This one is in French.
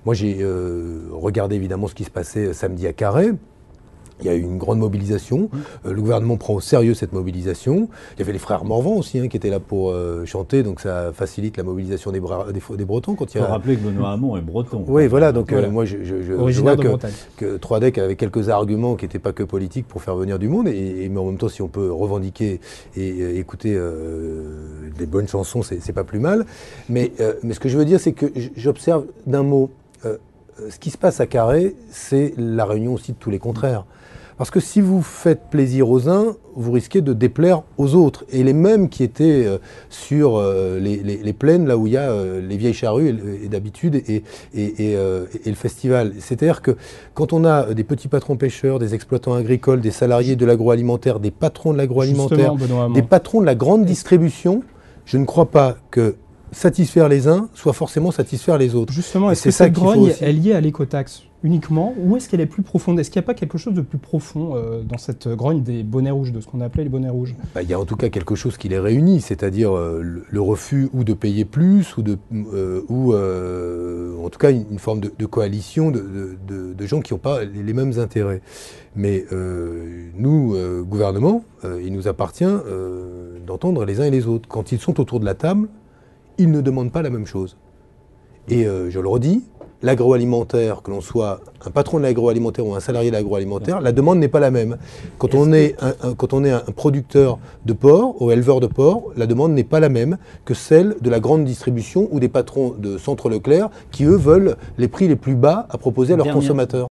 Moi, j'ai regardé évidemment ce qui se passait samedi à Carhaix. Il y a eu une grande mobilisation. Le gouvernement prend au sérieux cette mobilisation. Il y avait les frères Morvan aussi qui étaient là pour chanter, donc ça facilite la mobilisation des Bretons. Il faut rappeler que Benoît Hamon est breton. Oui, voilà. Donc moi, je originaire vois de que Troadec avait quelques arguments qui n'étaient pas que politiques pour faire venir du monde. Mais en même temps, si on peut revendiquer et écouter des bonnes chansons, c'est pas plus mal. Mais ce que je veux dire, c'est que j'observe d'un mot. Ce qui se passe à Carhaix, c'est la réunion aussi de tous les contraires. Parce que si vous faites plaisir aux uns, vous risquez de déplaire aux autres. Et les mêmes qui étaient sur les plaines, là où il y a les vieilles charrues et d'habitude, et le festival. C'est-à-dire que quand on a des petits patrons pêcheurs, des exploitants agricoles, des salariés de l'agroalimentaire, des patrons de l'agroalimentaire, des patrons de la grande distribution, je ne crois pas que satisfaire les uns soit forcément satisfaire les autres. Justement, est-ce que cette grogne est liée à l'écotaxe uniquement, ou est-ce qu'elle est plus profonde? Est-ce qu'il n'y a pas quelque chose de plus profond dans cette grogne des bonnets rouges, de ce qu'on appelait les bonnets rouges? Il y a en tout cas quelque chose qui les réunit, c'est-à-dire le refus ou de payer plus, ou en tout cas une forme de coalition de gens qui n'ont pas les mêmes intérêts. Mais nous, gouvernement, il nous appartient d'entendre les uns et les autres. Quand ils sont autour de la table, ils ne demandent pas la même chose. Et je le redis, l'agroalimentaire, que l'on soit un patron de l'agroalimentaire ou un salarié de l'agroalimentaire, la demande n'est pas la même. Quand on est un producteur de porc ou éleveur de porc, la demande n'est pas la même que celle de la grande distribution ou des patrons de Centre Leclerc qui, eux, veulent les prix les plus bas à proposer à leurs consommateurs.